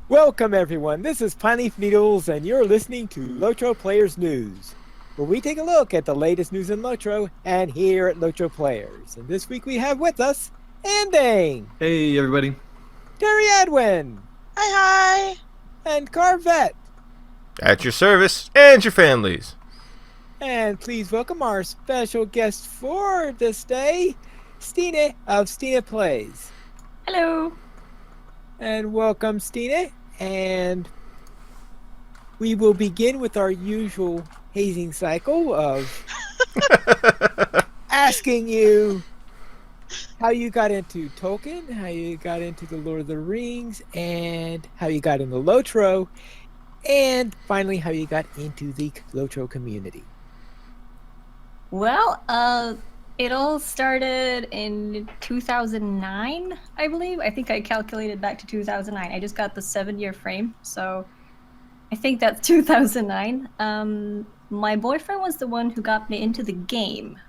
Welcome, everyone. This is Pineleaf Needles, and you're listening to LOTRO Players News, where we take a look at the latest news in LOTRO and here at LOTRO Players. And this week we have with us Andang, Hey, everybody. Terry Edwin, Hi, hi. and Carvette. At your service and your families. And please welcome our special guest for this day, Stine of Stine Plays. Hello. And welcome, Stine. And we will begin with our usual hazing cycle of asking you how you got into Tolkien, how you got into the Lord of the Rings, and how you got into LOTRO, and finally how you got into the LOTRO community. Well, it all started in 2009, I believe. I think I calculated back to 2009. I just got the 7-year frame, so I think that's 2009. My boyfriend was the one who got me into the game.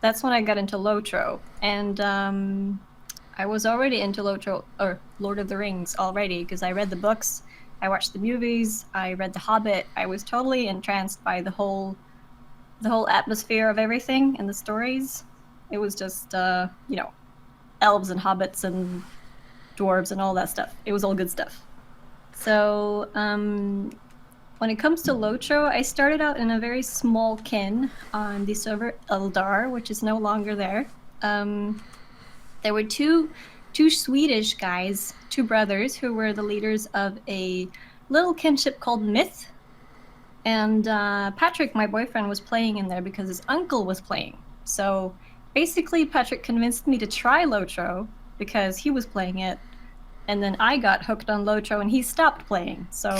That's when I got into LOTRO, and I was already into LOTRO, or Lord of the Rings already, because I read the books, I watched the movies, I read The Hobbit. I was totally entranced by the whole atmosphere of everything and the stories. It was just, elves and hobbits and dwarves and all that stuff. It was all good stuff. So, when it comes to LOTRO, I started out in a very small kin on the server Eldar, which is no longer there. There were two Swedish guys, two brothers, who were the leaders of a little kinship called Myth. And Patrick, my boyfriend, was playing in there because his uncle was playing. So basically, Patrick convinced me to try LOTRO because he was playing it. And then I got hooked on LOTRO and he stopped playing. So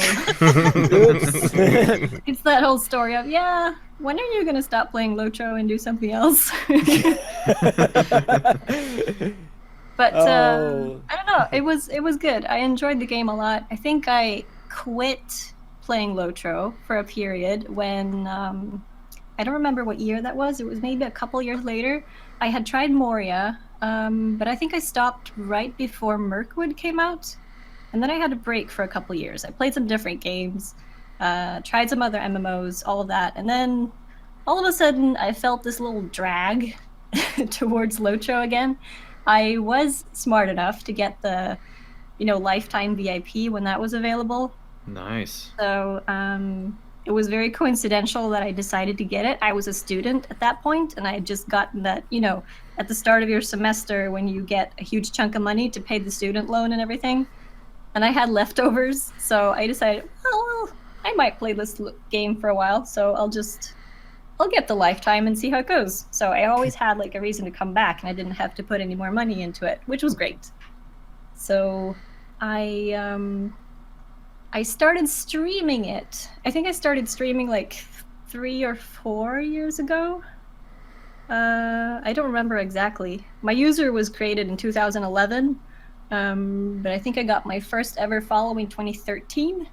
it's that whole story of, yeah, when are you going to stop playing LOTRO and do something else? But I don't know. It was good. I enjoyed the game a lot. I think I quit playing LOTRO for a period when I don't remember what year that was. It was maybe a couple years later. I had tried Moria, but I think I stopped right before Mirkwood came out, and then I had a break for a couple years. I played some different games, tried some other MMOs, all of that, and then all of a sudden I felt this little drag towards LOTRO again. I was smart enough to get the, lifetime VIP when that was available. Nice. So it was very coincidental that I decided to get it. I was a student at that point, and I had just gotten that, at the start of your semester when you get a huge chunk of money to pay the student loan and everything. And I had leftovers, so I decided, well, I might play this game for a while, so I'll get the lifetime and see how it goes. So I always had like a reason to come back, and I didn't have to put any more money into it, which was great. So I started streaming it. I think I started streaming like 3 or 4 years ago. I don't remember exactly. My user was created in 2011, but I think I got my first ever following 2013.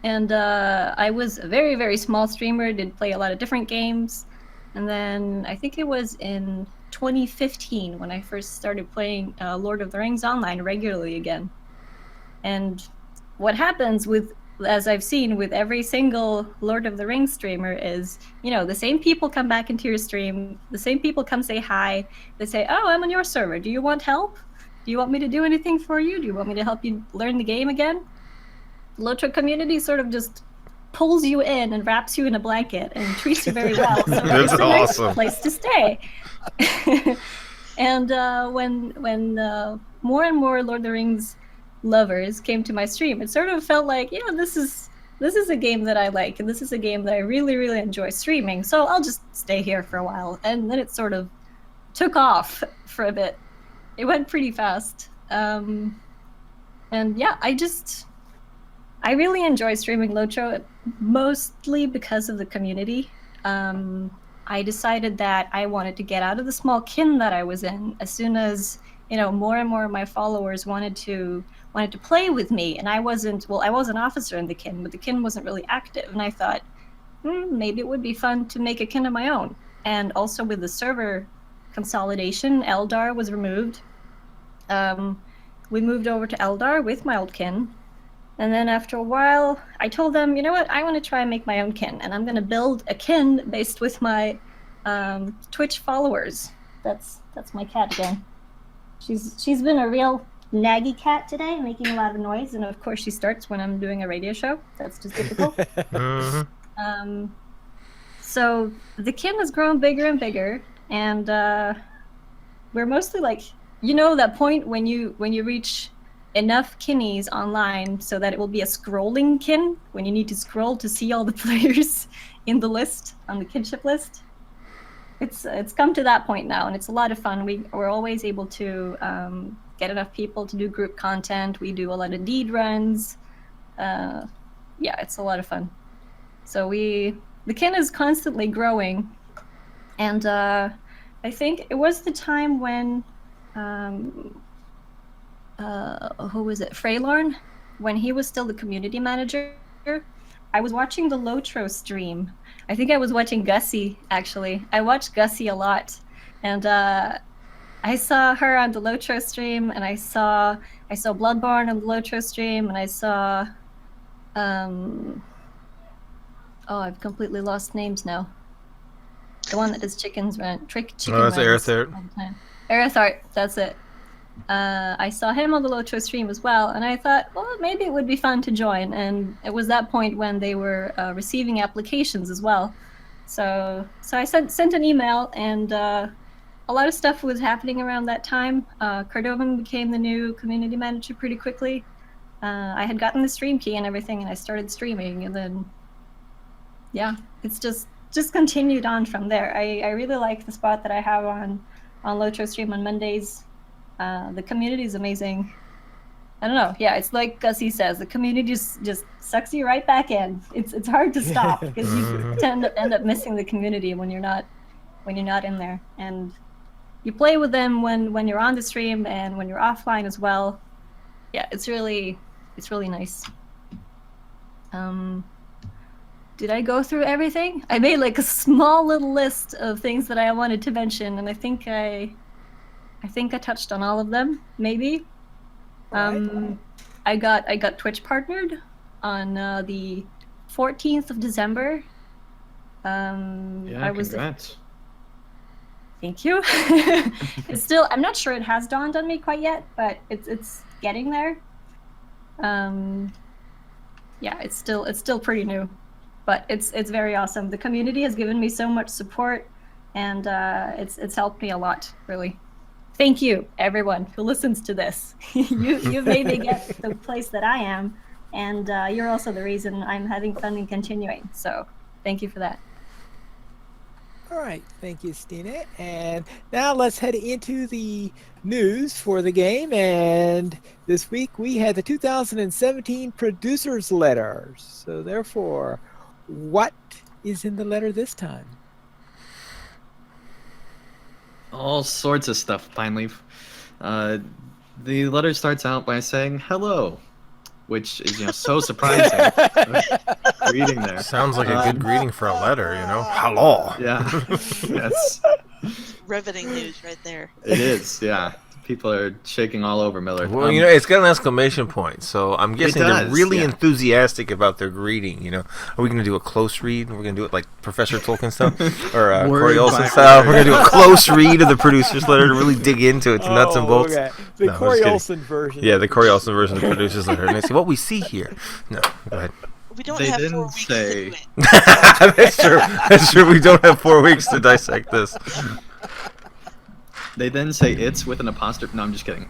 And I was a very, very small streamer, did play a lot of different games. And then I think it was in 2015 when I first started playing Lord of the Rings Online regularly again. And what happens as I've seen with every single Lord of the Rings streamer is, the same people come back into your stream, the same people come say hi, they say, oh, I'm on your server, do you want help? Do you want me to do anything for you? Do you want me to help you learn the game again? The LOTRO community sort of just pulls you in and wraps you in a blanket and treats you very well. So That's it's a awesome. nice place to stay. And when more and more Lord of the Rings lovers came to my stream, it sort of felt like, this is a game that I like, and this is a game that I really, really enjoy streaming, so I'll just stay here for a while. And then it sort of took off for a bit. It went pretty fast. And yeah, I really enjoy streaming LOTRO, mostly because of the community. I decided that I wanted to get out of the small kin that I was in as soon as, more and more of my followers wanted to play with me. And I wasn't an officer in the kin, but the kin wasn't really active. And I thought, maybe it would be fun to make a kin of my own. And also with the server consolidation, Eldar was removed. We moved over to Eldar with my old kin. And then after a while, I told them, you know what, I want to try and make my own kin, and I'm going to build a kin based with my Twitch followers. That's my cat again. She's been a real naggy cat today, making a lot of noise, and of course she starts when I'm doing a radio show. That's just typical. Mm-hmm. So the kin has grown bigger and bigger, and we're mostly like, that point when you reach enough kinnies online so that it will be a scrolling kin when you need to scroll to see all the players in the list on the kinship list. It's come to that point now, and it's a lot of fun. We're always able to get enough people to do group content. We do a lot of deed runs. Yeah, it's a lot of fun. So the kin is constantly growing, and I think it was the time when who was it? Freylorn, when he was still the community manager. I was watching the LOTRO stream. I think I was watching Gussie, actually. I watched Gussie a lot, and I saw her on the LOTRO stream, and I saw Bloodborne on the LOTRO stream, and I saw I've completely lost names now. The one that does chicken runs. Oh, that's Aerithart. Aerithart, that's it. I saw him on the LOTRO stream as well, and I thought, well, maybe it would be fun to join. And it was that point when they were receiving applications as well. So I sent an email, and a lot of stuff was happening around that time. Cardovan became the new community manager pretty quickly. I had gotten the stream key and everything, and I started streaming, and then yeah, it's just continued on from there. I really like the spot that I have on LOTRO stream on Mondays. The community is amazing. I don't know. Yeah, it's like Gussie says, the community just sucks you right back in. It's hard to stop because you end up missing the community when you're not in there. And you play with them when you're on the stream and when you're offline as well. Yeah, it's really nice. Did I go through everything? I made like a small little list of things that I wanted to mention, and I think I touched on all of them, maybe. Right. I got Twitch partnered on the 14th of December. Yeah, congrats. Thank you. I'm not sure it has dawned on me quite yet, but it's getting there. Yeah, it's still pretty new, but it's very awesome. The community has given me so much support, and it's helped me a lot, really. Thank you, everyone who listens to this. You made me get to the place that I am, and you're also the reason I'm having fun and continuing. So thank you for that. All right, thank you, Stine. And now let's head into the news for the game. And this week we had the 2017 Producer's Letter. So therefore, what is in the letter this time? All sorts of stuff, finally. The letter starts out by saying hello, which is so surprising. Greeting there. Sounds like a good greeting for a letter, Hello. Yeah. Yes. Riveting news right there. It is, yeah. People are shaking all over Miller. Well, it's got an exclamation point, so I'm guessing they're really yeah. enthusiastic about their greeting. Are we going to do a close read? We're going to do it like Professor Tolkien stuff? Or Corey Olsen style? We're going to do a close read of the producer's letter to really dig into its nuts and bolts? Okay. The No, Corey just kidding. Olsen version. Yeah, the Corey Olsen version of the producer's letter. And they say, what we see here. No, go ahead. We don't They have 4 didn't weeks say- to do it. That's true. That's true. We don't have 4 weeks to dissect this. They then say it's with an apostrophe. No, I'm just kidding.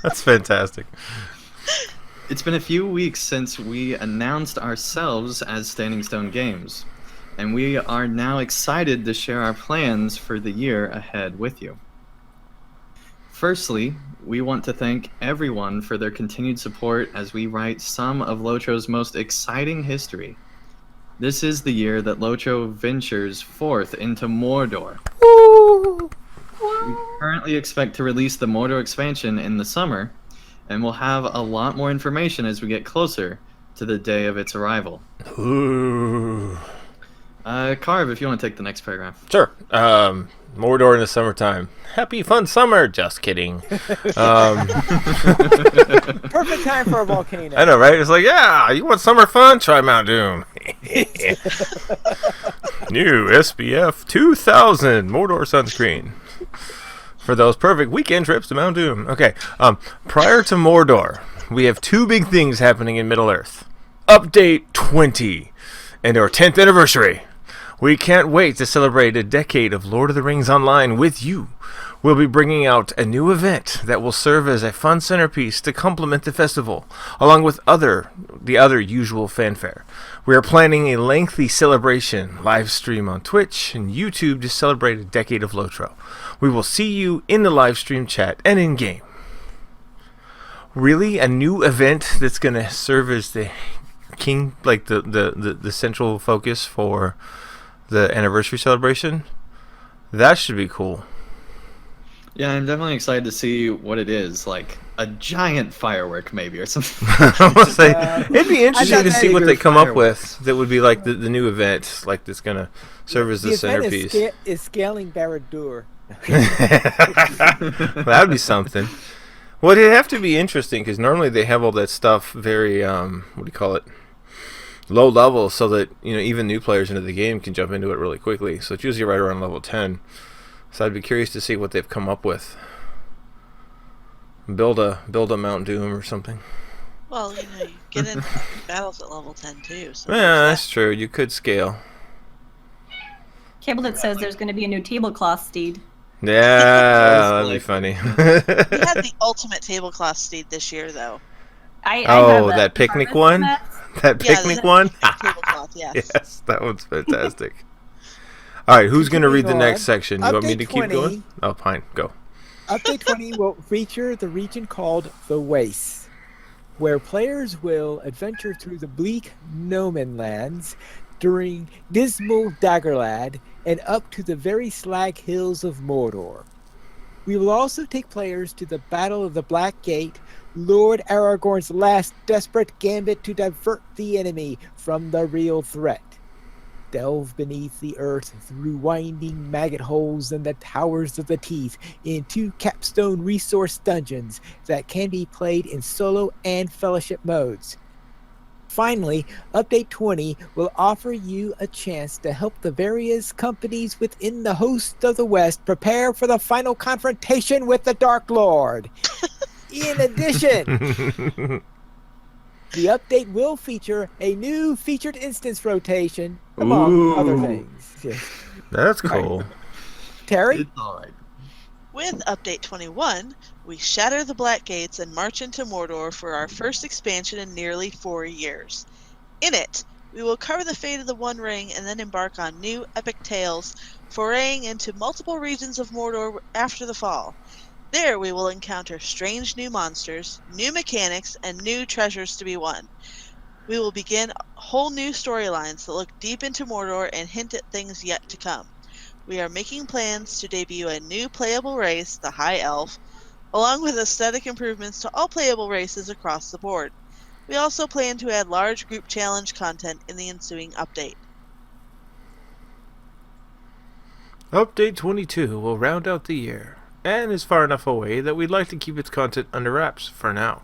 That's fantastic. It's been a few weeks since we announced ourselves as Standing Stone Games, and we are now excited to share our plans for the year ahead with you. Firstly, we want to thank everyone for their continued support as we write some of LOTRO's most exciting history. This is the year that LOTRO ventures forth into Mordor. We currently expect to release the Mordor expansion in the summer, and we'll have a lot more information as we get closer to the day of its arrival. Ooh. Carv, if you want to take the next paragraph. Sure. Mordor in the summertime. Happy fun summer. Just kidding. perfect time for a volcano. I know, right? It's like, yeah, you want summer fun? Try Mount Doom. New SPF 2000 Mordor sunscreen for those perfect weekend trips to Mount Doom. Okay, prior to Mordor, we have two big things happening in Middle-earth. Update 20 and our 10th anniversary. We can't wait to celebrate a decade of Lord of the Rings Online with you. We'll be bringing out a new event that will serve as a fun centerpiece to complement the festival, along with the other usual fanfare. We are planning a lengthy celebration live stream on Twitch and YouTube to celebrate a decade of LOTRO. We will see you in the live stream chat and in game. Really, a new event that's going to serve as the king, like the central focus for the anniversary celebration? That should be cool. Yeah, I'm definitely excited to see what it is. Like a giant firework, maybe, or something. I would say it'd be interesting to see what they come up fireworks. with. That would be like the new event, like that's gonna serve as the centerpiece. Is scaling Barad-dûr. That would be something. Well, it'd have to be interesting because normally they have all that stuff very what do you call it? Low level, so that even new players into the game can jump into it really quickly. So it's usually right around level 10. So I'd be curious to see what they've come up with. Build a Mount Doom or something. Well, you get into battles at level 10 too. So Yeah, that's true. You could scale. Cableton says there's going to be a new tablecloth steed. Yeah, that'd be funny. We had the ultimate tablecloth steed this year, though. I have that picnic harvest one? mat. That picnic one? Tablecloth, yes. Yes, that one's fantastic. All right, who's going to read the next section? You want me Update to keep 20. going? Oh, fine, go. Update 20 will feature the region called the Wastes, where players will adventure through the bleak Noman lands during dismal Daggerlad and up to the very slag hills of Mordor. We will also take players to the Battle of the Black Gate, Lord Aragorn's last desperate gambit to divert the enemy from the real threat. Delve beneath the earth through winding maggot holes and the towers of the teeth into capstone resource dungeons that can be played in solo and fellowship modes. Finally, Update 20 will offer you a chance to help the various companies within the host of the West prepare for the final confrontation with the Dark Lord. In addition, the update will feature a new featured instance rotation, among other things. Yes. That's cool. Terry? It's all right. With Update 21, we shatter the Black Gates and march into Mordor for our first expansion in nearly 4 years. In it, we will cover the fate of the One Ring and then embark on new epic tales, foraying into multiple regions of Mordor after the fall. There we will encounter strange new monsters, new mechanics, and new treasures to be won. We will begin whole new storylines that look deep into Mordor and hint at things yet to come. We are making plans to debut a new playable race, the High Elf, along with aesthetic improvements to all playable races across the board. We also plan to add large group challenge content in the ensuing update. Update 22 will round out the year, and is far enough away that we'd like to keep its content under wraps for now.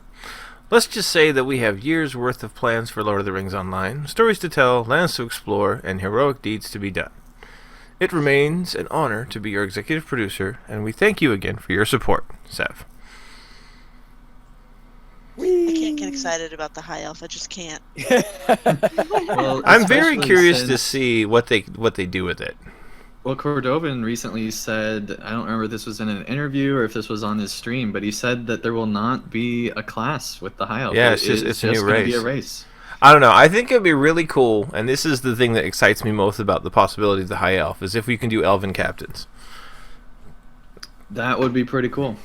Let's just say that we have years' worth of plans for Lord of the Rings Online, stories to tell, lands to explore, and heroic deeds to be done. It remains an honor to be your executive producer, and we thank you again for your support, Sev. I can't get excited about the High Elf, I just can't. Well, I'm very especially curious to since- see what they do with it. Well, Cordovan recently said, I don't remember if this was in an interview or if this was on his stream, but he said that there will not be a class with the High Elf. Yeah, it's a new gonna be a race. race. I don't know. I think it'd be really cool, and this is the thing that excites me most about the possibility of the High Elf, is if we can do Elven captains. That would be pretty cool.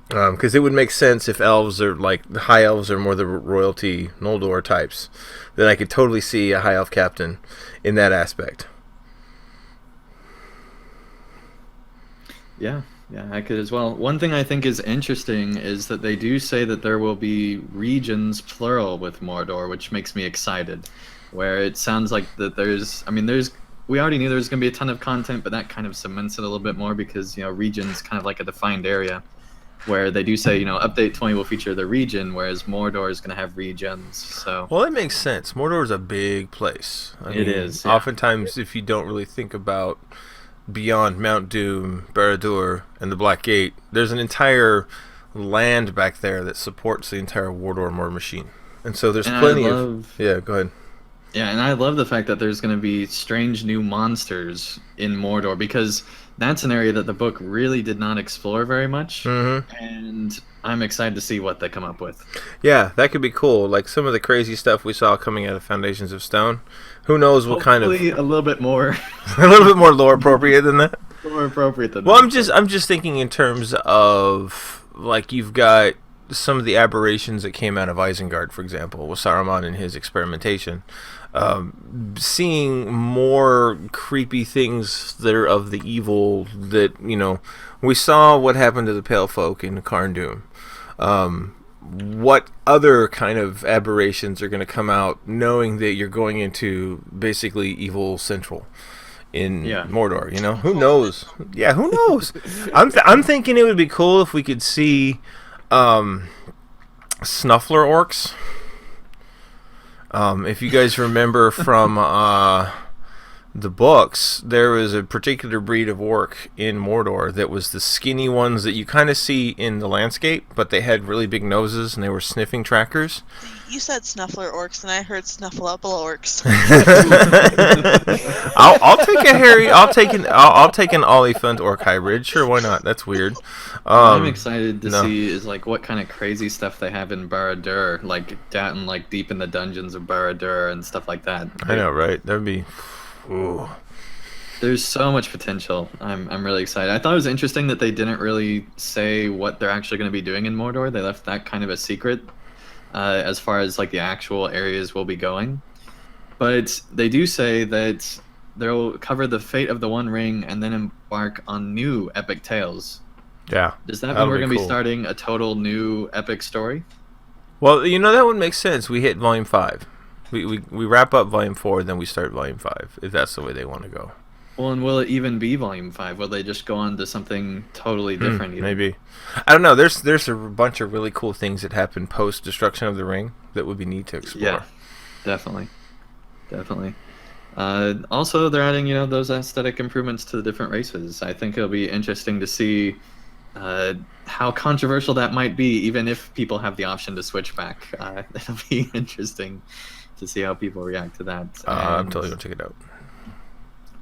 Because it would make sense if elves are like the High Elves are more the royalty Noldor types. Then I could totally see a High Elf captain in that aspect. Yeah, I could as well. One thing I think is interesting is that they do say that there will be regions plural with Mordor, which makes me excited. Where it sounds like that we already knew there was going to be a ton of content, but that kind of cements it a little bit more because, region's kind of like a defined area. where they do say, update 20 will feature the region, whereas Mordor is going to have regions. So Well, it makes sense. Mordor is a big place. It is, yeah. Oftentimes, if you don't really think about beyond Mount Doom, Barad-dûr, and the Black Gate, there's an entire land back there that supports the entire Mordor war machine. And so there's And plenty I of... love, Yeah, go ahead. Yeah, and I love the fact that there's going to be strange new monsters in Mordor, because that's an area that the book really did not explore very much, and I'm excited to see what they come up with. Yeah, that could be cool. Like some of the crazy stuff we saw coming out of Foundations of Stone. Who knows what kind of... Hopefully a little bit more a little bit more lore appropriate than that. more appropriate than Well, that. I'm just thinking in terms of, like, you've got some of the aberrations that came out of Isengard, for example, with Saruman and his experimentation. Seeing more creepy things that are of the evil that, we saw what happened to the Pale Folk in Carn Dûm. What other kind of aberrations are going to come out knowing that you're going into basically evil central in Mordor, Who knows? Yeah, who knows? I'm thinking it would be cool if we could see Snuffler orcs. If you guys remember from the books, there was a particular breed of orc in Mordor that was the skinny ones that you kind of see in the landscape, but they had really big noses and they were sniffing trackers. You said snuffler orcs, and I heard snuffleupagal orcs. I'll take a hairy. I'll take an Oliphant orc hybrid. Sure, why not? That's weird. I'm excited to see is like what kind of crazy stuff they have in Barad-dûr, like down like deep in the dungeons of Barad-dûr and stuff like that. I know, right? That'd be. Ooh. There's so much potential. I'm really excited. I thought it was interesting that they didn't really say what they're actually going to be doing in Mordor. They left that kind of a secret as far as like the actual areas we'll be going. But they do say that they'll cover the fate of the One Ring and then embark on new epic tales. Yeah. Does that mean we're going to be starting a total new epic story? Well, that would make sense. We hit Volume 5. We wrap up Volume 4, then we start Volume 5, if that's the way they want to go. Well, and will it even be Volume 5? Will they just go on to something totally different? Maybe. I don't know. There's a bunch of really cool things that happen post-Destruction of the Ring that would be neat to explore. Yeah, definitely. Also, they're adding, those aesthetic improvements to the different races. I think it'll be interesting to see how controversial that might be, even if people have the option to switch back. It'll be interesting to see how people react to that. I'm totally going to check it out.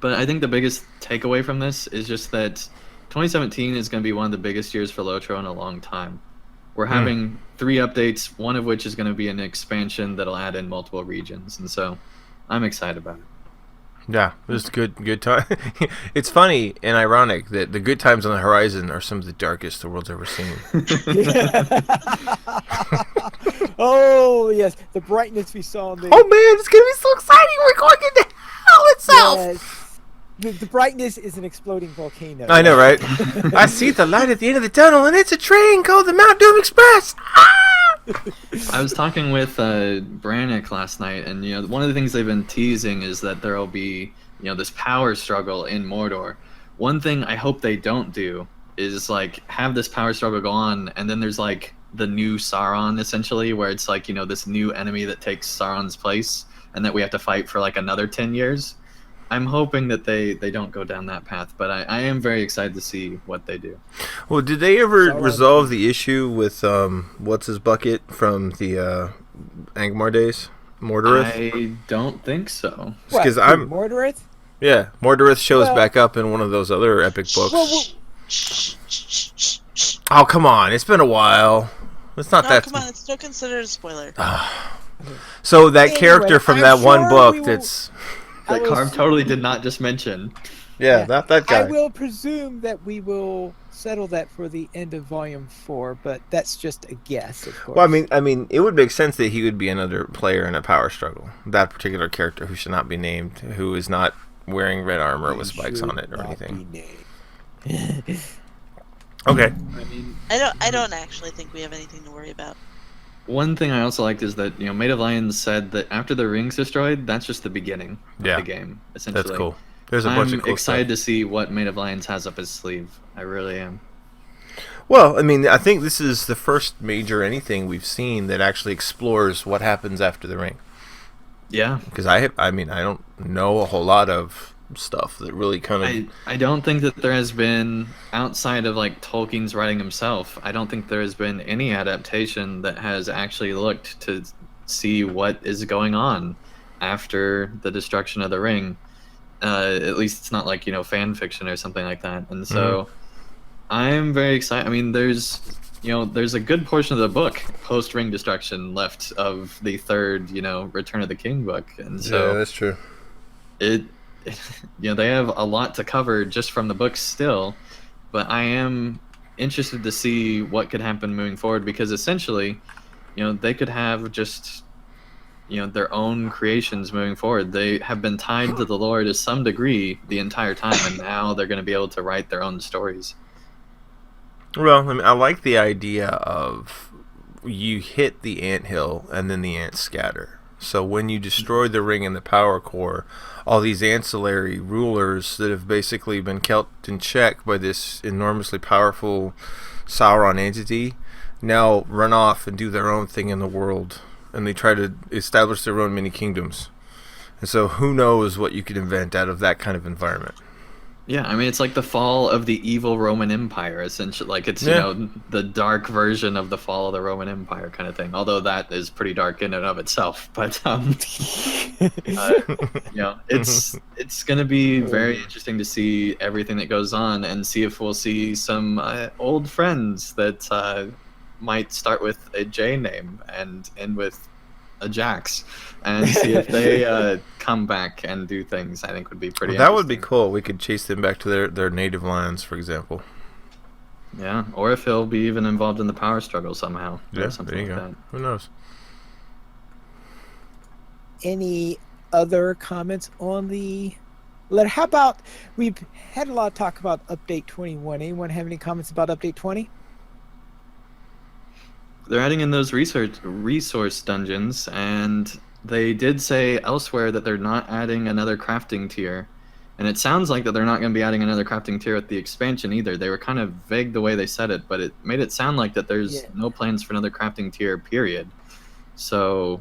But I think the biggest takeaway from this is just that 2017 is going to be one of the biggest years for LOTRO in a long time. We're having 3 updates, one of which is going to be an expansion that'll add in multiple regions, and so I'm excited about it. Yeah, it was good time. It's funny and ironic that the good times on the horizon are some of the darkest the world's ever seen. Oh, yes. The brightness we saw in the... Oh, man, it's going to be so exciting. We're going into hell itself. Yes. The brightness is an exploding volcano. I know, right? I see the light at the end of the tunnel, and it's a train called the Mount Doom Express. I was talking with Brannick last night, and one of the things they've been teasing is that there will be this power struggle in Mordor. One thing I hope they don't do is like have this power struggle go on, and then there's like the new Sauron essentially, where it's like this new enemy that takes Sauron's place, and that we have to fight for like another 10 years. I'm hoping that they don't go down that path, but I am very excited to see what they do. Well, did they ever resolve the issue with what's his bucket from the Angmar days, Mordorith? I don't think so. Because I'm Mordorith? Yeah, Mordorith shows back up in one of those other epic books. Oh, come on! It's been a while. It's not that. Come on, it's still considered a spoiler. So that character from that one book that's. That Carm totally did not just mention. Yeah, not that guy. I will presume that we will settle that for the end of Volume 4, but that's just a guess, of course. Well, I mean, it would make sense that he would be another player in a power struggle. That particular character who should not be named, who is not wearing red armor with spikes on it or anything. Okay. I don't actually think we have anything to worry about. One thing I also liked is that Maid of Lions said that after the ring's destroyed, that's just the beginning of the game. Essentially, that's cool. There's a bunch of cool excited stuff. to see what Maid of Lions has up his sleeve. I really am. Well, I mean, I think this is the first major anything we've seen that actually explores what happens after the ring. Yeah. Because I mean, I don't know a whole lot of stuff that really kind of. I don't think that there has been, outside of like Tolkien's writing himself, I don't think there has been any adaptation that has actually looked to see what is going on after the destruction of the ring. At least it's not like, fan fiction or something like that. And so I'm very excited. I mean, there's a good portion of the book post ring destruction left of the third, Return of the King book. And so Yeah, that's true. it they have a lot to cover just from the books still, but I am interested to see what could happen moving forward, because essentially, they could have just their own creations moving forward. They have been tied to the lore to some degree the entire time, and now they're going to be able to write their own stories. Well, I mean, I like the idea of you hit the anthill and then the ants scatter. So when you destroy the ring and the power core, all these ancillary rulers that have basically been kept in check by this enormously powerful Sauron entity now run off and do their own thing in the world, and they try to establish their own mini kingdoms. And so who knows what you could invent out of that kind of environment. Yeah, I mean, it's like the fall of the evil Roman Empire, essentially. Like, it's, the dark version of the fall of the Roman Empire kind of thing. Although that is pretty dark in and of itself. But, it's going to be very interesting to see everything that goes on and see if we'll see some old friends that might start with a J name and end with a Jax, and see if they come back and do things. I think would be pretty That would be interesting. cool. We could chase them back to their native lands, for example. Yeah, or if he'll be even involved in the power struggle somehow. Yeah, Or something there you like go. that. Who knows? Any other comments on the letter? How about, we've had a lot of talk about Update 21. Anyone have any comments about Update 20? They're adding in those resource dungeons, and they did say elsewhere that they're not adding another crafting tier. And it sounds like that they're not going to be adding another crafting tier at the expansion either. They were kind of vague the way they said it, but it made it sound like that there's no plans for another crafting tier, period. So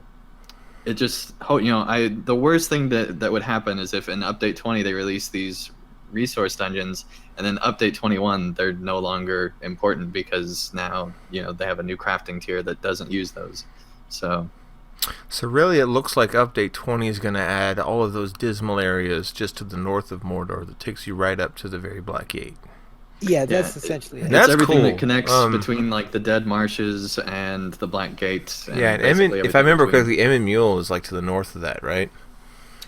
it just, the worst thing that would happen is if in Update 20 they release these resource dungeons, and then Update 21 they're no longer important because now they have a new crafting tier that doesn't use those. So really it looks like Update 20 is going to add all of those dismal areas just to the north of Mordor that takes you right up to the very Black Gate. Yeah, that's essentially it. That's everything cool. that connects between like the Dead Marshes and the Black Gate. And and if I remember correctly, Emyn Muil is like to the north of that, right?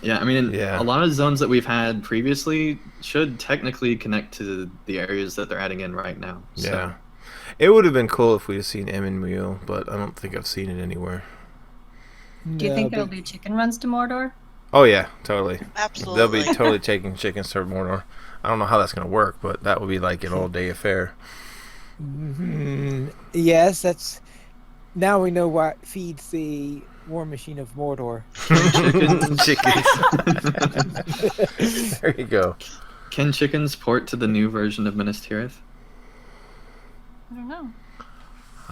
Yeah, I mean, a lot of zones that we've had previously should technically connect to the areas that they're adding in right now. So. Yeah. It would have been cool if we'd have seen Emyn Muil, but I don't think I've seen it anywhere. Do you think there'll be chicken runs to Mordor? Oh, yeah, totally. Absolutely. They'll be totally taking chickens to Mordor. I don't know how that's going to work, but that would be like an all-day affair. Yes, that's... Now we know what feeds the war machine of Mordor. Chickens. There you go. Can chickens port to the new version of Minas Tirith? I don't know.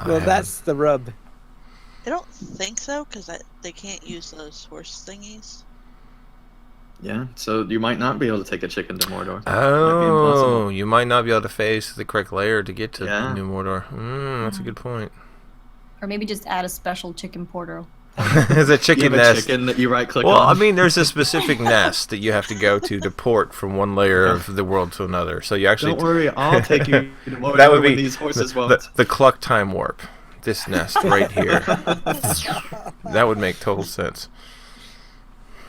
Well, that's the rub. I don't think so, because they can't use those horse thingies. Yeah, so you might not be able to take a chicken to Mordor. Oh, you might not be able to face the correct layer to get to New Mordor. That's a good point. Or maybe just add a special chicken portal. There's a chicken nest. Chicken that you right-click on. on. I mean, there's a specific nest that you have to go to port from one layer of the world to another. So you actually... Don't worry, I'll take you to Mordor that would be these horses won't. The Cluck time warp. This nest right here. That would make total sense.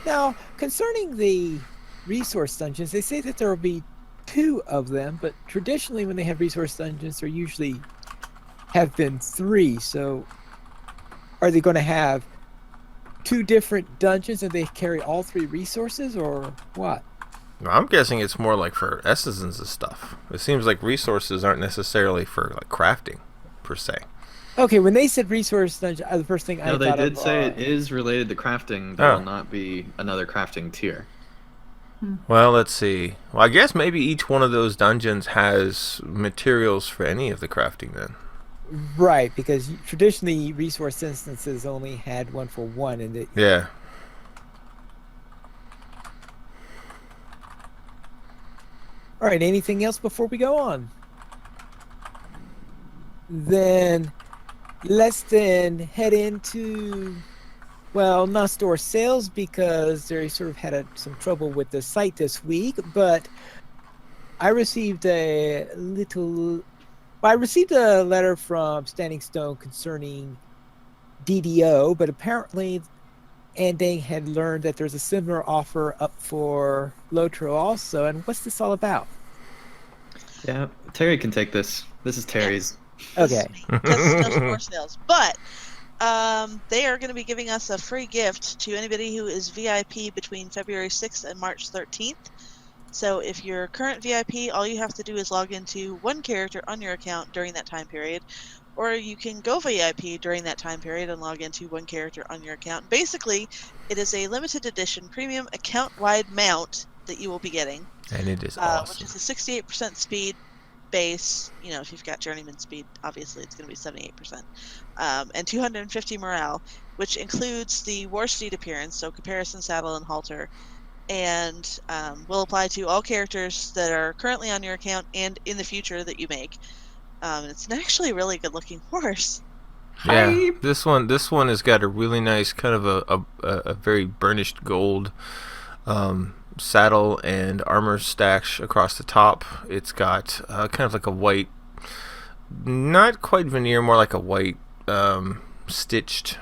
Now, concerning the resource dungeons, they say that there will be 2 of them, but traditionally when they have resource dungeons, there usually have been 3. So are they going to have 2 different dungeons and they carry all 3 resources, or what? I'm guessing it's more like for essences and stuff. It seems like resources aren't necessarily for like crafting, per se. Okay, when they said resource dungeon, the first thing I thought of... No, they did say it is related to crafting. There will not be another crafting tier. Well, let's see. Well, I guess maybe each one of those dungeons has materials for any of the crafting then. Right, because traditionally resource instances only had one for one, and Yeah. all right. Anything else before we go on? Then let's then head into, well, not store sales because they sort of had some trouble with the site this week. But I received a letter from Standing Stone concerning DDO, but apparently Andang had learned that there's a similar offer up for LOTRO also. And what's this all about? Yeah, Terry can take this. This is Terry's. Okay. Because it's no store sales. But they are going to be giving us a free gift to anybody who is VIP between February 6th and March 13th. So if you're current VIP, all you have to do is log into one character on your account during that time period. Or you can go VIP during that time period and log into one character on your account. Basically, it is a limited edition premium account-wide mount that you will be getting. And it is awesome. Which is a 68% speed base. You know, if you've got journeyman speed, obviously it's going to be 78%. And 250 morale, which includes the war steed appearance, so comparison saddle and halter, and will apply to all characters that are currently on your account and in the future that you make. It's actually a really good looking horse. Yeah, this one has got a really nice kind of a very burnished gold saddle and armor stacks across the top. It's got kind of like a white, not quite veneer, more like a white stitched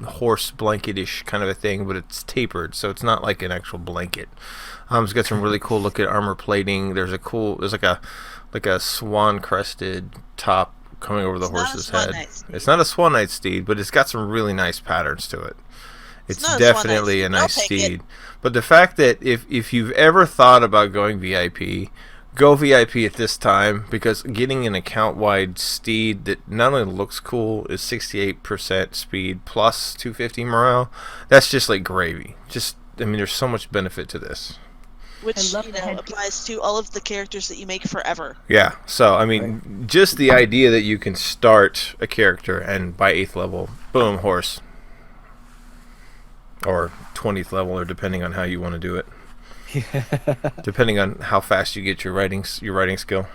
horse blanketish kind of a thing, but it's tapered, so it's not like an actual blanket. It's got some really cool looking armor plating. There's like a swan crested top coming over the horse's head. It's not a Swan Knight steed, but it's got some really nice patterns to it. It's definitely a nice steed. But the fact that if you've ever thought about going VIP, go VIP at this time, because getting an account-wide steed that not only looks cool, is 68% speed plus 250 morale, that's just like gravy. There's so much benefit to this. Which, applies to all of the characters that you make forever. Yeah, so, just the idea that you can start a character and by 8th level, boom, horse. Or 20th level, or depending on how you want to do it. Depending on how fast you get your writing skill.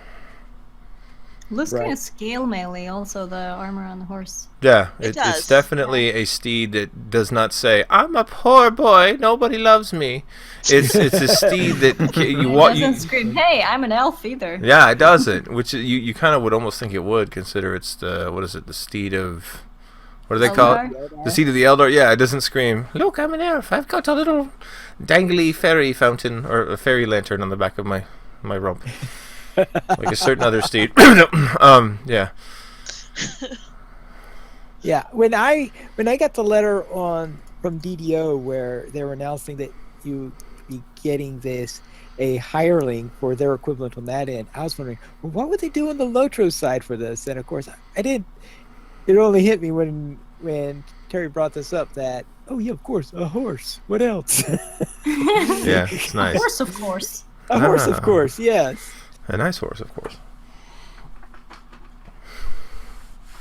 Looks kind of scale melee, also, the armor on the horse. Yeah, it's definitely a steed that does not say, "I'm a poor boy, nobody loves me." It's a steed that you want. It doesn't scream, "Hey, I'm an elf," either. Yeah, it doesn't. Which you kind of would almost think it would, consider it's the steed of. What do they call it? The steed of the Eldar? Yeah, it doesn't scream, "Look, I'm an elf. I've got a little dangly fairy fountain or a fairy lantern on the back of my rump." Like a certain other steed. Yeah. Yeah, when I got the letter from DDO where they were announcing that you be getting a hireling for their equivalent on that end, I was wondering, well, what would they do on the LOTRO side for this? And of course, it only hit me when Terry brought this up that, oh yeah, of course, a horse. What else? Yeah, it's nice. A horse, of course. A horse, of course, yes. A nice horse, of course.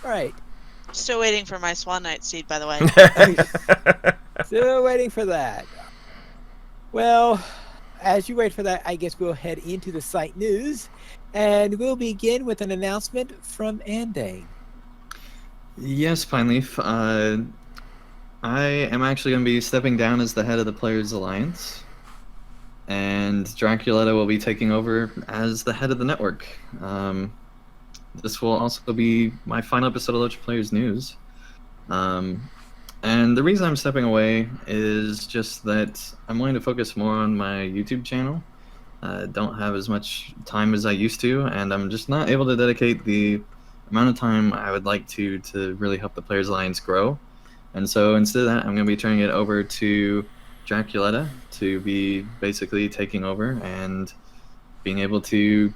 All right. Still waiting for my Swan Knight steed, by the way. Still waiting for that. Well, as you wait for that, I guess we'll head into the site news, and we'll begin with an announcement from Andang. Yes, Pineleaf. I am actually going to be stepping down as the head of the Players Alliance, and Draculetta will be taking over as the head of the network. This will also be my final episode of LOTRO Players News. And the reason I'm stepping away is just that I'm wanting to focus more on my YouTube channel. Don't have as much time as I used to, and I'm just not able to dedicate the amount of time I would like to really help the Players Alliance grow. And so instead of that, I'm going to be turning it over to Draculetta to be basically taking over and being able to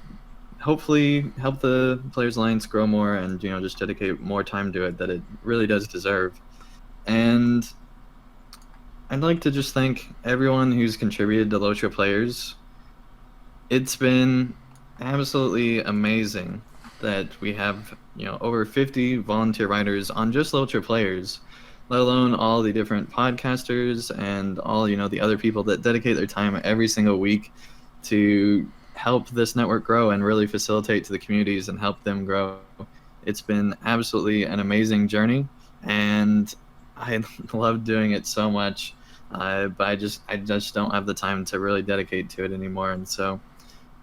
hopefully help the Players Alliance grow more and, just dedicate more time to it that it really does deserve. And I'd like to just thank everyone who's contributed to LOTRO Players. It's been absolutely amazing that we have, over 50 volunteer writers on just LOTRO Players, let alone all the different podcasters and all, the other people that dedicate their time every single week to help this network grow and really facilitate to the communities and help them grow. It's been absolutely an amazing journey, and I love doing it so much. But I just don't have the time to really dedicate to it anymore, and so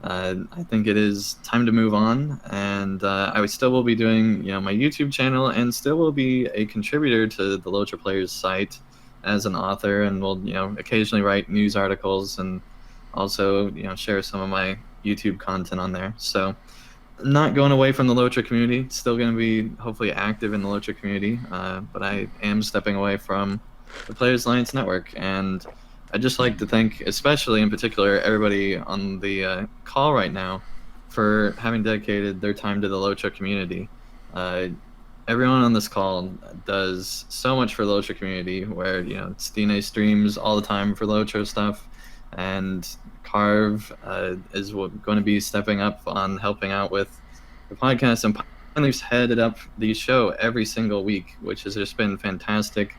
I think it is time to move on, and I still will be doing, my YouTube channel, and still will be a contributor to the LOTRO Players site as an author, and will, occasionally write news articles, and also, share some of my YouTube content on there. So, not going away from the LOTRO community. Still going to be hopefully active in the LOTRO community, but I am stepping away from the Players Alliance Network, and I'd just like to thank, especially in particular, everybody on the call right now for having dedicated their time to the LOTRO community. Uh, Everyone on this call does so much for the LOTRO community, where, Stine streams all the time for LOTRO stuff, and Carve is going to be stepping up on helping out with the podcast, and finally headed up the show every single week, which has just been fantastic.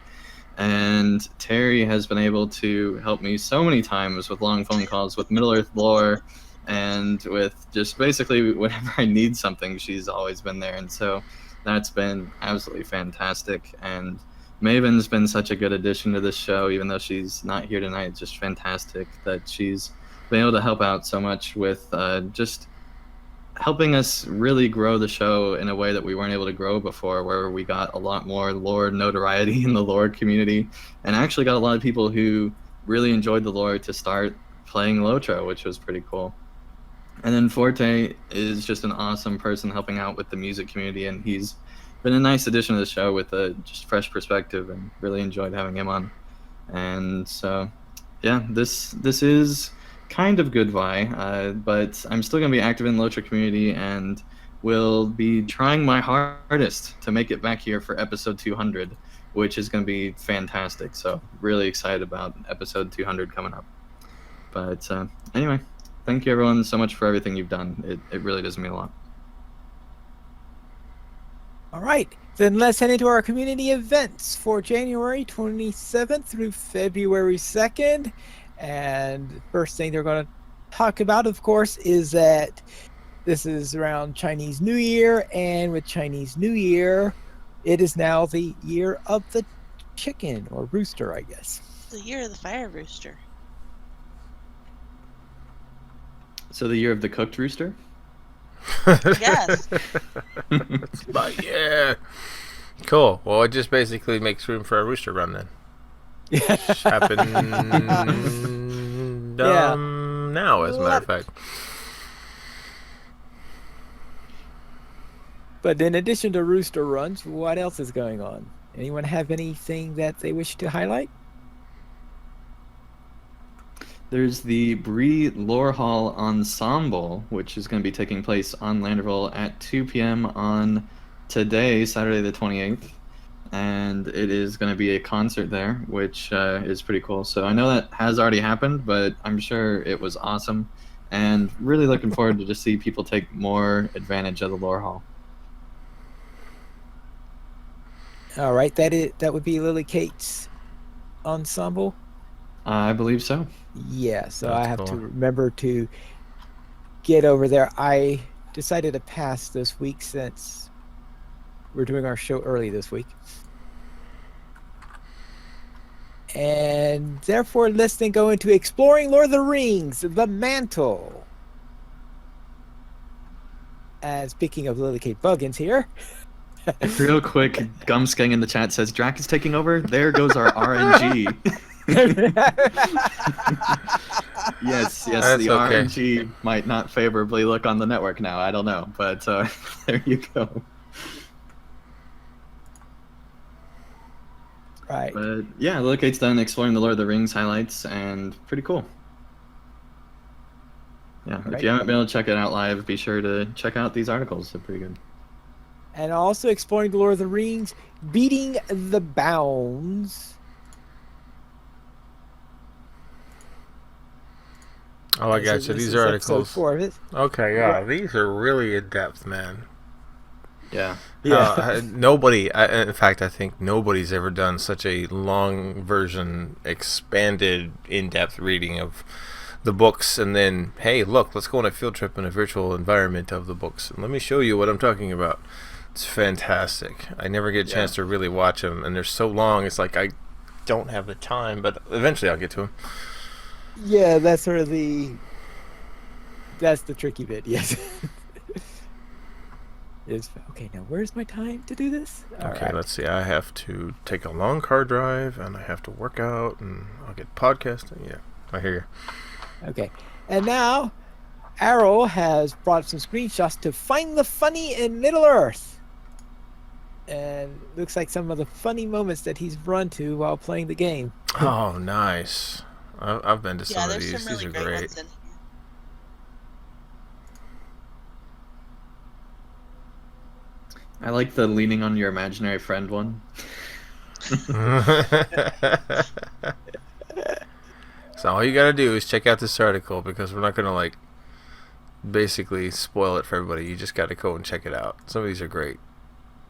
And Terry has been able to help me so many times with long phone calls with Middle Earth lore, and with just basically whenever I need something, she's always been there. And so that's been absolutely fantastic. And Maven's been such a good addition to this show, even though she's not here tonight. It's just fantastic that she's been able to help out so much with just helping us really grow the show in a way that we weren't able to grow before, where we got a lot more lore notoriety in the lore community, and actually got a lot of people who really enjoyed the lore to start playing LOTRO, which was pretty cool. And then Forte is just an awesome person helping out with the music community, and he's been a nice addition to the show with a just fresh perspective, and really enjoyed having him on. And so, yeah, this is kind of goodbye, but I'm still going to be active in the LOTRO community, and will be trying my hardest to make it back here for episode 200, which is going to be fantastic. So really excited about episode 200 coming up. But anyway, thank you everyone so much for everything you've done. It really does mean a lot. All right, then let's head into our community events for January 27th through February 2nd. And first thing they're going to talk about, of course, is that this is around Chinese New Year, and with Chinese New Year, it is now the year of the chicken, or rooster, I guess. The year of the fire rooster. So the year of the cooked rooster? Yes. But yeah. Cool. Well, it just basically makes room for a rooster run then. Which happened now, as a matter of fact. But in addition to rooster runs, what else is going on? Anyone have anything that they wish to highlight? There's the Bree Lore Hall Ensemble, which is going to be taking place on Landerville at 2 p.m. on today, Saturday the 28th. And it is going to be a concert there, which is pretty cool. So I know that has already happened, but I'm sure it was awesome. And really looking forward to just see people take more advantage of the Lore Hall. All right, that would be Lily Kate's ensemble. I believe so. Yeah, so That's I have to cool. remember to get over there. I decided to pass this week since we're doing our show early this week. And therefore, let's then go into Exploring Lord of the Rings, The Mantle. And speaking of Lily Kate Buggins here. Real quick, Gumskang in the chat says, Drac is taking over. There goes our RNG. Yes, That's the okay. RNG might not favorably look on the network now. I don't know, but there you go. Right. But yeah, Lil Kate's done exploring the Lord of the Rings highlights, and pretty cool. Yeah, Right. if you haven't been able to check it out live, be sure to check out these articles. They're pretty good. And also Exploring the Lord of the Rings, Beating the Bounds. Oh, I got So you. this These is are episode articles. 4 of it. Okay, yeah, these are really in depth, man. Yeah. Nobody, in fact, I think nobody's ever done such a long version, expanded, in-depth reading of the books, and then, hey, look, let's go on a field trip in a virtual environment of the books, and let me show you what I'm talking about. It's fantastic. I never get a chance to really watch them, and they're so long, it's like I don't have the time, but eventually I'll get to them. Yeah, that's sort of that's the tricky bit, yes. Okay, now where's my time to do this? Okay, let's see. I have to take a long car drive, and I have to work out, and I'll get podcasting. Yeah, I hear you. Okay, and now Arrow has brought some screenshots to find the funny in Middle Earth. And looks like some of the funny moments that he's run to while playing the game. Oh, nice. I've been to some of there's these. some really These are great. ones in here. I like the leaning on your imaginary friend one. So all you gotta do is check out this article, because we're not gonna basically spoil it for everybody. You just gotta go and check it out. Some of these are great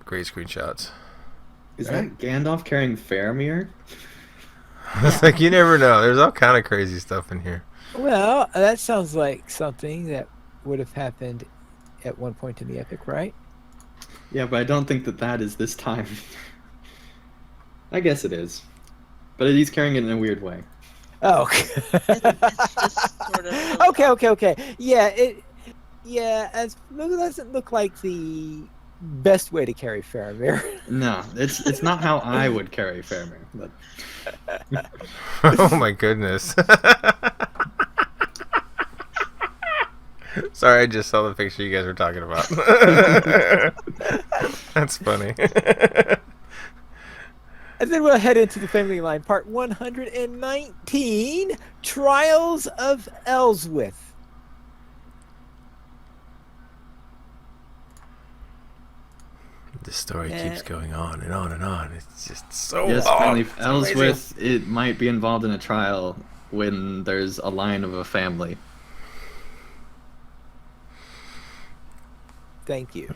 screenshots. Is that Gandalf carrying Faramir? It's like you never know. There's all kind of crazy stuff in here. Well, that sounds like something that would have happened at one point in the epic, right? Yeah, but I don't think that is this time. I guess it is. But he's carrying it in a weird way. Oh. It's just sort of Okay. Yeah, it doesn't look like the best way to carry Faramir. No, it's not how I would carry Faramir. But... Oh my goodness. Sorry, I just saw the picture you guys were talking about. That's funny. And then we'll head into the family line, part 119, Trials of Ellsworth. The story keeps going on and on and on. It's just so Yes, long. finally, It's Ellsworth, it might be involved in a trial when there's a line of a family. Thank you.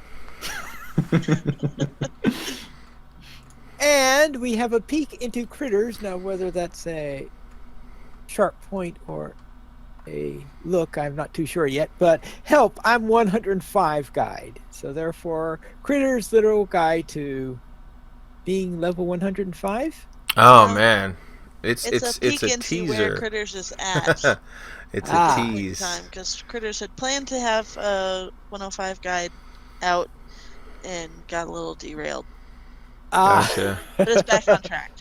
And we have a peek into critters. Now, whether that's a sharp point or a look, I'm not too sure yet. But help, I'm 105 guide. So therefore, critters literal guide to being level 105. Oh Well, man, it's a peek a into where teaser. Critters is at. It's Ah. a tease. Because Critters had planned to have a 105 guide out and got a little derailed, Gotcha. but it's back on track.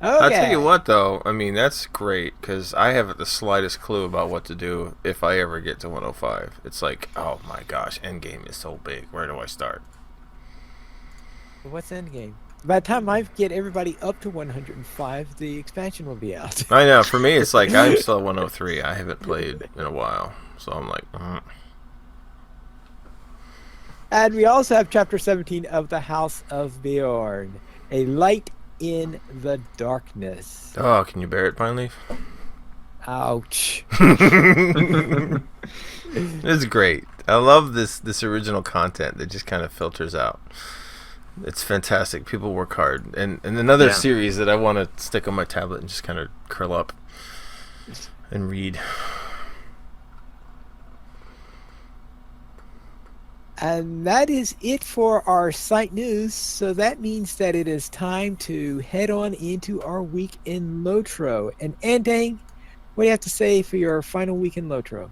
Okay. I'll tell you what, though. I mean, that's great, because I haven't the slightest clue about what to do if I ever get to 105. It's like, oh my gosh, Endgame is so big. Where do I start? What's endgame? By the time I get everybody up to 105, the expansion will be out. I know. For me, it's like I'm still at 103. I haven't played in a while, so I'm like, And we also have chapter 17 of the House of Bjorn, a light in the darkness. Oh, can you bear it, Pine Leaf? Ouch. It's great. I love this original content that just kind of filters out. It's fantastic. People work hard. And another Yeah. series that I want to stick on my tablet and just kind of curl up and read. And that is it for our site news. So that means that it is time to head on into our week in LOTRO. And Andang, what do you have to say for your final week in LOTRO?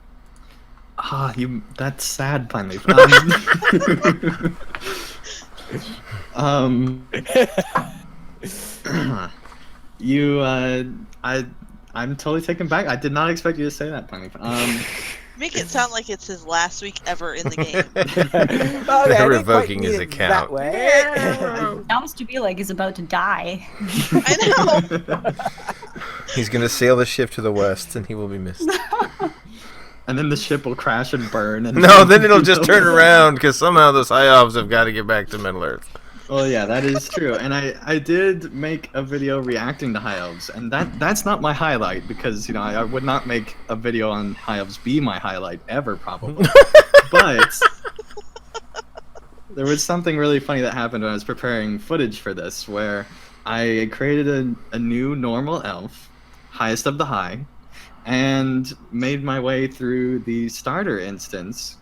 That's sad, finally. I'm totally taken back. I did not expect you to say that, Pine Leaf. Make it sound like it's his last week ever in the game. Okay, I didn't Revoking quite his mean it account. That way. Sounds to be like he's about to die. I know. He's going to sail the ship to the west, and he will be missed. And then the ship will crash and burn. And No, then it'll just turn around, because somehow those high elves have got to get back to Middle Earth. Well, yeah, that is true. And I did make a video reacting to high elves, and that's not my highlight because, you know, I would not make a video on high elves be my highlight ever, probably. But there was something really funny that happened when I was preparing footage for this, where I created a new normal elf, highest of the high, and made my way through the starter instance.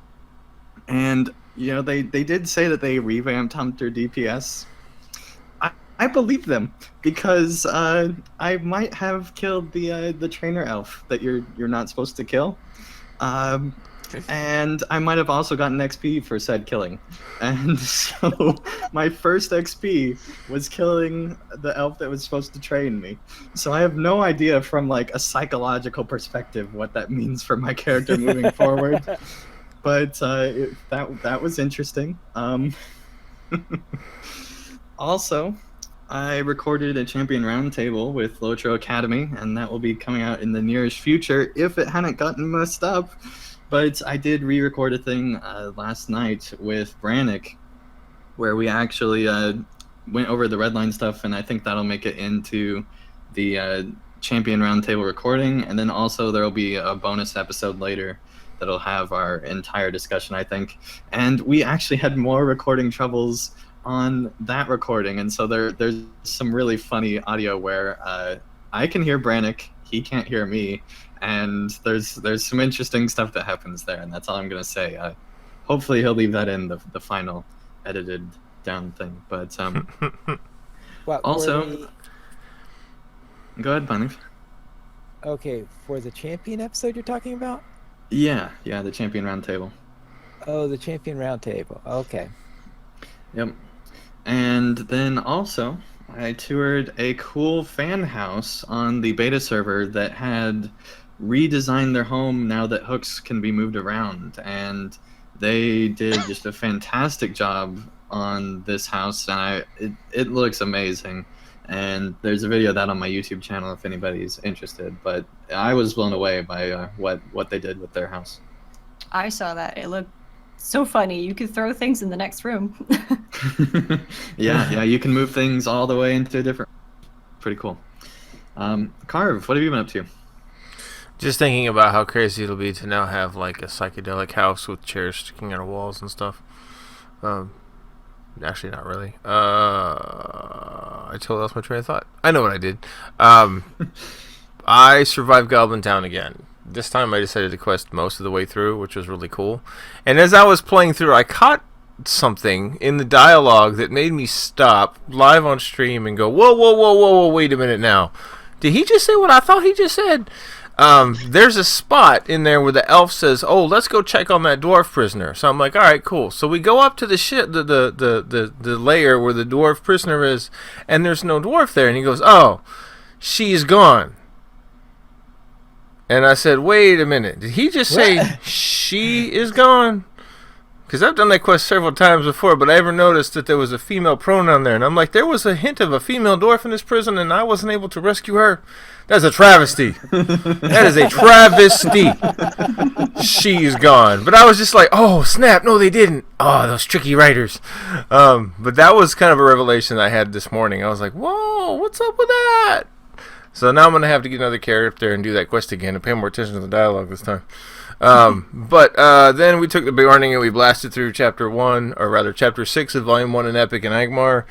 And you know, they did say that they revamped Hunter DPS. I believe them because I might have killed the trainer elf that you're not supposed to kill, and I might have also gotten XP for said killing. And so my first XP was killing the elf that was supposed to train me. So I have no idea from like a psychological perspective what that means for my character moving forward. But that was interesting. Also, I recorded a champion roundtable with LOTRO Academy, and that will be coming out in the nearest future if it hadn't gotten messed up. But I did re-record a thing last night with Brannick, where we actually went over the redline stuff, and I think that'll make it into the champion roundtable recording. And then also there will be a bonus episode later that'll have our entire discussion, I think. And we actually had more recording troubles on that recording, and so there's some really funny audio where I can hear Brannick, he can't hear me, and there's some interesting stuff that happens there, and that's all I'm gonna say. Hopefully he'll leave that in the final edited down thing. But Well, also, go ahead, Bunny. okay, for the champion episode you're talking about? Yeah, the champion roundtable. Oh, the champion roundtable. Okay. Yep. And then also, I toured a cool fan house on the beta server that had redesigned their home now that hooks can be moved around. And they did just a fantastic job on this house, and it looks amazing. And there's a video of that on my YouTube channel if anybody's interested. But I was blown away by what they did with their house. I saw that. It looked so funny. You could throw things in the next room. yeah, you can move things all the way into a different. Pretty cool. Carve, what have you been up to? Just thinking about how crazy it'll be to now have like a psychedelic house with chairs sticking out of walls and stuff. Actually, not really. I totally lost my train of thought. I know what I did. I survived Goblin Town again. This time I decided to quest most of the way through, which was really cool. And as I was playing through, I caught something in the dialogue that made me stop live on stream and go, whoa, wait a minute now. Did he just say what I thought he just said? There's a spot in there where the elf says, "Oh, let's go check on that dwarf prisoner." So I'm like, all right, cool. So we go up to the layer where the dwarf prisoner is, and there's no dwarf there. And he goes, "Oh, she's gone." And I said, wait a minute. Did he just say she is gone? Because I've done that quest several times before, but I ever noticed that there was a female pronoun there. And I'm like, there was a hint of a female dwarf in this prison, and I wasn't able to rescue her. That's a travesty. That is a travesty. She's gone. But I was just like, oh, snap. No, they didn't. Oh, those tricky writers. But that was kind of a revelation I had this morning. I was like, whoa, what's up with that? So now I'm going to have to get another character and do that quest again and pay more attention to the dialogue this time. But then we took the Bjorning and we blasted through Chapter 6 of Volume 1 in Epic and Angmar.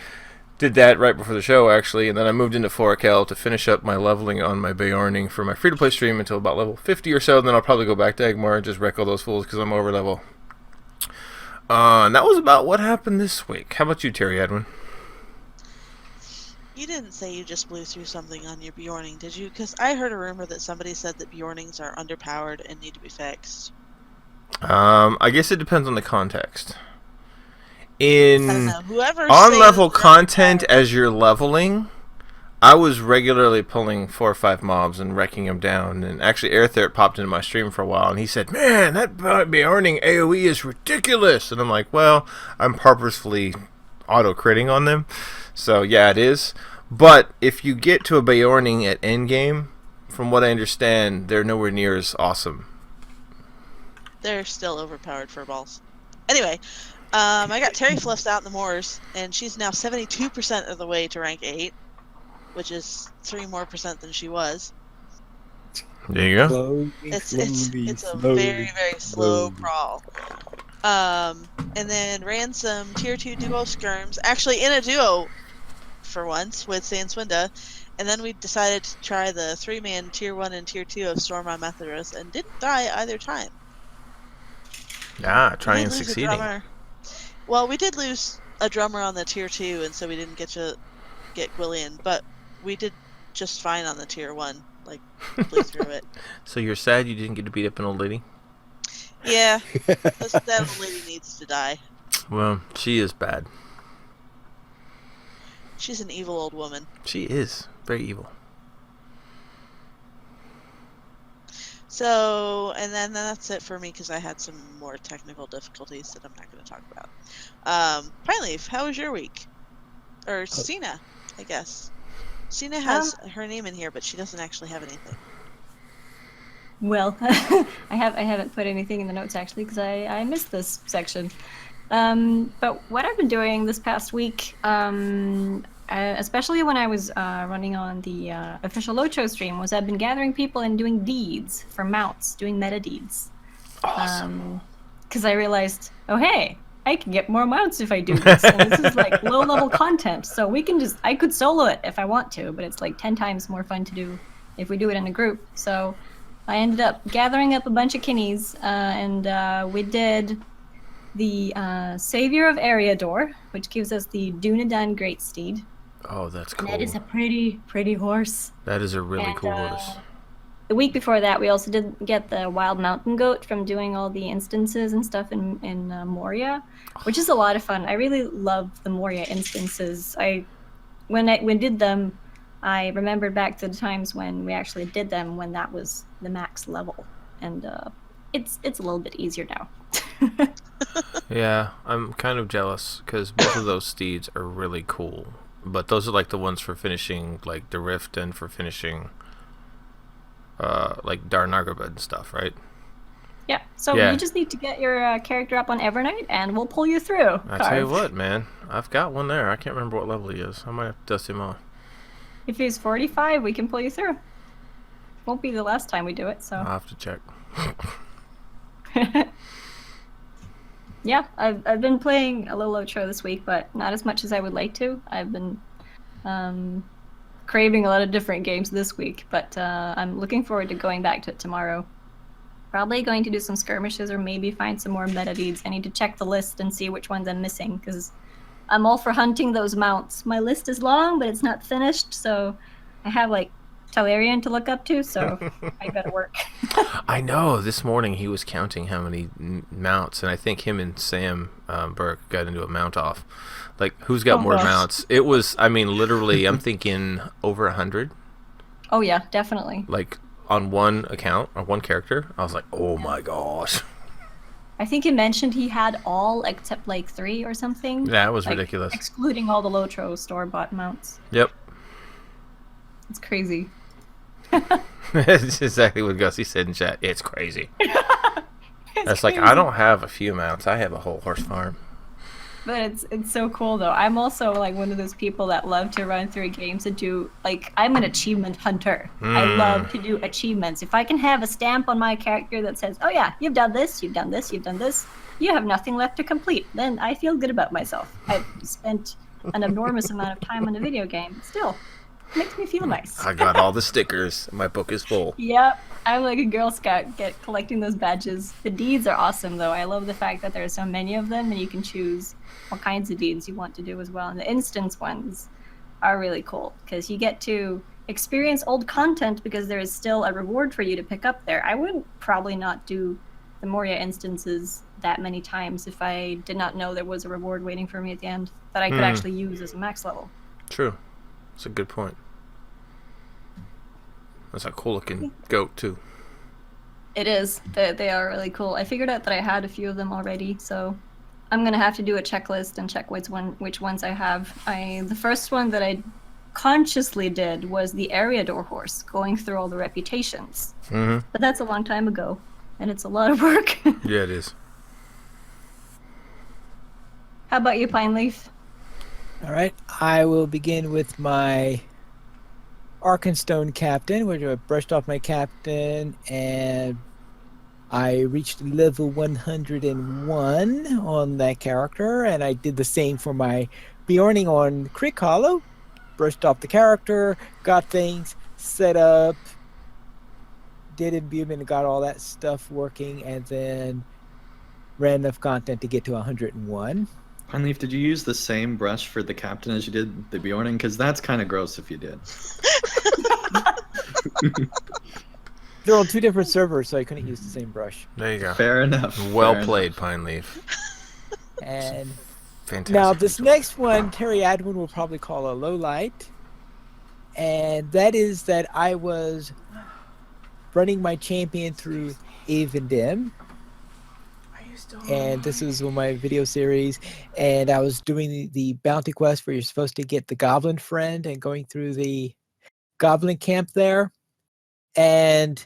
Did that right before the show, actually, and then I moved into Forakel to finish up my leveling on my Bjorning for my free-to-play stream until about level 50 or so, and then I'll probably go back to Angmar and just wreck all those fools because I'm over level. And that was about what happened this week. How about you, Terry Edwin? You didn't say you just blew through something on your Bjorning, did you? Because I heard a rumor that somebody said that Bjornings are underpowered and need to be fixed. I guess it depends on the context. I don't In know. Whoever on-level content as you're leveling, I was regularly pulling 4 or 5 mobs and wrecking them down. And actually, Airthert popped into my stream for a while, and he said, "Man, that Bjorning AoE is ridiculous." And I'm like, well, I'm purposefully auto-critting on them. So, yeah, it is. But if you get to a Bjorning at endgame, from what I understand, they're nowhere near as awesome. They're still overpowered for balls. Anyway, I got Terry Fluffs out in the moors, and she's now 72% of the way to rank 8, which is 3% more than she was. There you go. Slowly, It's slowly, a slowly, very, very slow slowly. crawl. And then ran some tier 2 duo skirms, actually in a duo for once with Sanswinda, and then we decided to try the 3-man tier 1 and tier 2 of Storm on Methodist and didn't die either time. Ah, We trying did and lose a succeeding. drummer. Well, we did lose a drummer on the tier 2, and so we didn't get to get Gwillian, but we did just fine on the tier 1. Like, blew through it. So you're sad you didn't get to beat up an old lady? Yeah, that old lady needs to die. Well, she is bad. She's an evil old woman. She is very evil. So, and then that's it for me because I had some more technical difficulties that I'm not going to talk about. Pineleaf, how was your week? Or Cena, I guess. Cena has her name in here, but she doesn't actually have anything. Well, I haven't put anything in the notes actually because I missed this section. But what I've been doing this past week, especially when I was running on the official LOTRO stream, was I've been gathering people and doing deeds for mounts, doing meta deeds. Awesome. Because I realized, oh hey, I can get more mounts if I do this. And this is like low level content, so I could solo it if I want to, but it's like 10 times more fun to do if we do it in a group. So I ended up gathering up a bunch of kinnies, and we did the Savior of Eriador, which gives us the Dunedain Great Steed. Oh, that's cool. And that is a pretty horse. That is a really cool horse. The week before that, we also did get the Wild Mountain Goat from doing all the instances and stuff in Moria, which is a lot of fun. I really love the Moria instances. When did them, I remembered back to the times when we actually did them when that was the max level, and it's a little bit easier now. Yeah, I'm kind of jealous because both of those steeds are really cool, but those are like the ones for finishing like the Rift and for finishing like Dar Nargothrond and stuff, right? Yeah, so Yeah. you just need to get your character up on Evernight, and we'll pull you through. I tell you what, man, I've got one there. I can't remember what level he is. I might have to dust him off. If he's 45, we can pull you through. Won't be the last time we do it, so. I'll have to check. Yeah, I've been playing a little LOTRO this week, but not as much as I would like to. I've been craving a lot of different games this week, but I'm looking forward to going back to it tomorrow. Probably going to do some skirmishes or maybe find some more meta deeds. I need to check the list and see which ones I'm missing, because I'm all for hunting those mounts. My list is long, but it's not finished, so I have like Talarian to look up to, so I gotta work. I know. This morning he was counting how many mounts, and I think him and Sam Burke got into a mount off. Like, who's got more gosh. mounts? It was, I mean, literally, I'm thinking over 100. Oh yeah, definitely. Like, on one account, or one character. I was like, oh my gosh. I think he mentioned he had all except like 3 or something. That was like, ridiculous. Excluding all the LOTRO store-bought mounts. Yep. It's crazy. That's exactly what Gussie said in chat. It's crazy. It's That's like, crazy. I don't have a few mounts. I have a whole horse farm. But it's so cool though. I'm also like one of those people that love to run through games and do like I'm an achievement hunter. I love to do achievements. If I can have a stamp on my character that says, "Oh yeah, you've done this, you've done this, you've done this. You have nothing left to complete," then I feel good about myself. I've spent an enormous amount of time on a video game. Still, it makes me feel nice. I got all the stickers. My book is full. Yep, I'm like a Girl Scout collecting those badges. The deeds are awesome though. I love the fact that there are so many of them and you can choose what kinds of deeds you want to do as well. And the instance ones are really cool because you get to experience old content because there is still a reward for you to pick up there. I would probably not do the Moria instances that many times if I did not know there was a reward waiting for me at the end that I could actually use as a max level. True. That's a good point. That's a cool looking goat too. It is. They are really cool. I figured out that I had a few of them already, so I'm gonna have to do a checklist and check which ones I have. The first one that I consciously did was the Eriador horse, going through all the reputations. Mm-hmm. But that's a long time ago, and it's a lot of work. Yeah, it is. How about you, Pine Leaf? All right, I will begin with my Arkenstone captain, which I brushed off my captain, and I reached level 101 on that character, and I did the same for my Bjorning on Crick Hollow. Brushed off the character, got things set up, did imbuement, and got all that stuff working, and then ran enough content to get to 101. Pineleaf, did you use the same brush for the captain as you did the Bjorning? Because that's kind of gross if you did. They're on two different servers, so I couldn't use the same brush. There you go. Fair enough. Well fair played, enough. Pine Leaf. And Fantastic. now this result. next one, Terry Adwin will probably call a low light, and that is that I was running my champion through Avendim, and this is one of my video series, and I was doing the bounty quest where you're supposed to get the goblin friend and going through the goblin camp there, and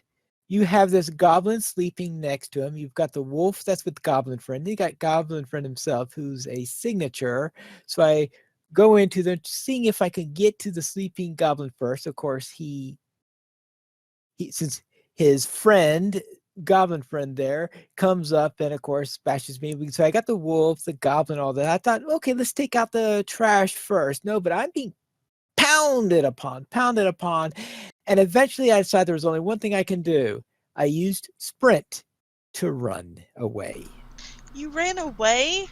you have this goblin sleeping next to him. You've got the wolf that's with goblin friend. Then you got goblin friend himself, who's a signature. So I go into them, seeing if I could get to the sleeping goblin first. Of course, he since his friend, goblin friend there, comes up and of course bashes me. So I got the wolf, the goblin, all that. I thought, okay, let's take out the trash first. No, but I'm being pounded upon. And eventually I decided there was only one thing I can do. I used sprint to run away. You ran away?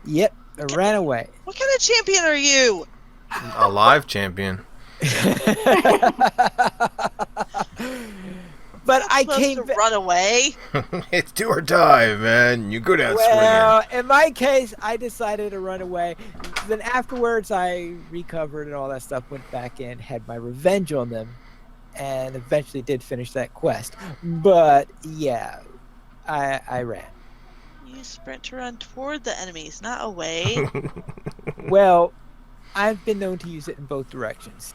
Yep, I ran away. What kind of champion are you? A live champion. But I Supposed came to back. run away? It's do or die, man. You go down Well, in my case, I decided to run away. Then afterwards, I recovered and all that stuff, went back in, had my revenge on them, and eventually did finish that quest. But yeah, I ran. You sprint to run toward the enemies, not away. swinging. Well, I've been known to use it in both directions.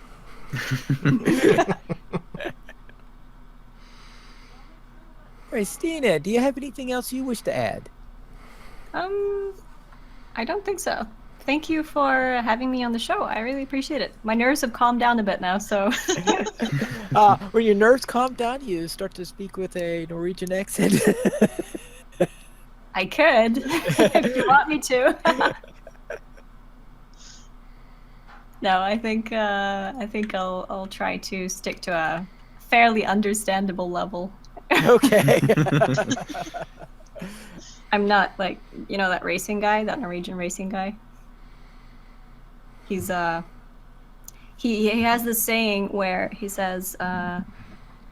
All right, Stina, do you have anything else you wish to add? I don't think so. Thank you for having me on the show. I really appreciate it. My nerves have calmed down a bit now, so. When your nerves calm down, you start to speak with a Norwegian accent. I could, if you want me to. No, I think I'll try to stick to a fairly understandable level. Okay. I'm not like, you know, that racing guy, that Norwegian racing guy. He's he has this saying where he says,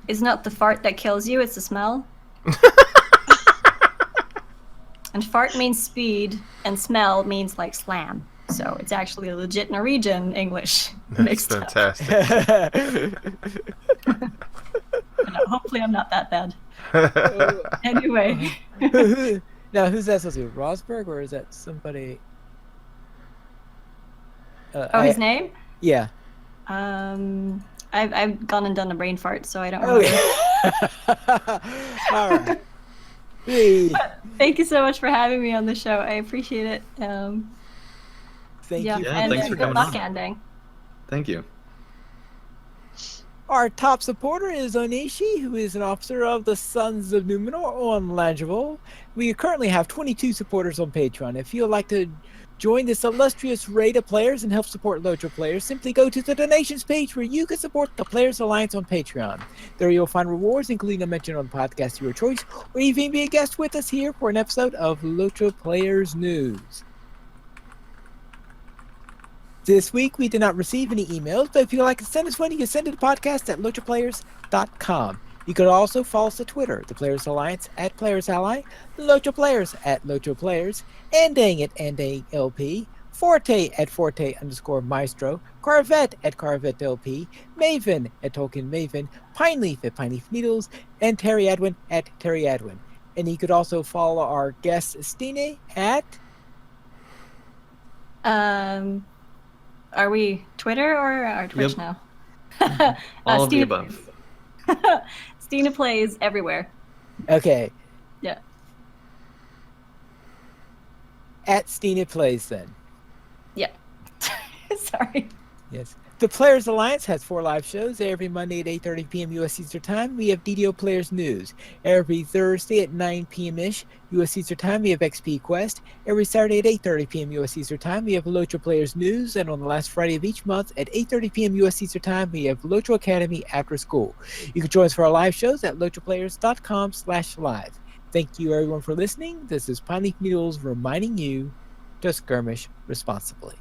"It's not the fart that kills you, it's the smell." And fart means speed, and smell means like slam. So it's actually a legit Norwegian English That's mixed up. fantastic. No, hopefully I'm not that bad. Anyway. Now, who's that supposed to be? Rosberg, or is that somebody? His name? Yeah. I've gone and done a brain fart, so I don't remember. Okay. All right. Hey, Thank you so much for having me on the show. I appreciate it. thank Yeah, you. Yeah, and thanks for good coming luck on. ending. Thank you. Our top supporter is Onishi, who is an officer of the Sons of Numenor on Langeval. We currently have 22 supporters on Patreon. If you'd like to join this illustrious raid of players and help support LOTRO players, simply go to the donations page where you can support the Players Alliance on Patreon. There you'll find rewards, including a mention on the podcast of your choice, or even be a guest with us here for an episode of LOTRO Players News. This week, we did not receive any emails, but if you'd like to send us one, you can send it to podcast at lotroplayers.com. You can also follow us on Twitter, the Players Alliance at Players Ally, Lotro Players at Lotro Players, Endang at Endang LP, Forte at Forte_Maestro, Carvet at Carvet LP, Maven at Tolkien Maven, Pineleaf at Pineleaf Needles, and Terry Adwin at Terry Adwin. And you could also follow our guest Stine at... Are we Twitter or our Twitch Yep. now? All of the Stina- above. Stina plays everywhere. Okay. Yeah. At Stina Plays, then. Yeah. Sorry. Yes. The Players Alliance has 4 live shows every Monday at 8:30 p.m. U.S. Eastern Time. We have DDO Players News. Every Thursday at 9 p.m.-ish U.S. Eastern Time, we have XP Quest. Every Saturday at 8:30 p.m. U.S. Eastern Time, we have LOTRO Players News. And on the last Friday of each month at 8:30 p.m. U.S. Eastern Time, we have LOTRO Academy After School. You can join us for our live shows at LOTROplayers.com/live. Thank you, everyone, for listening. This is Pine Leaf Noodles reminding you to skirmish responsibly.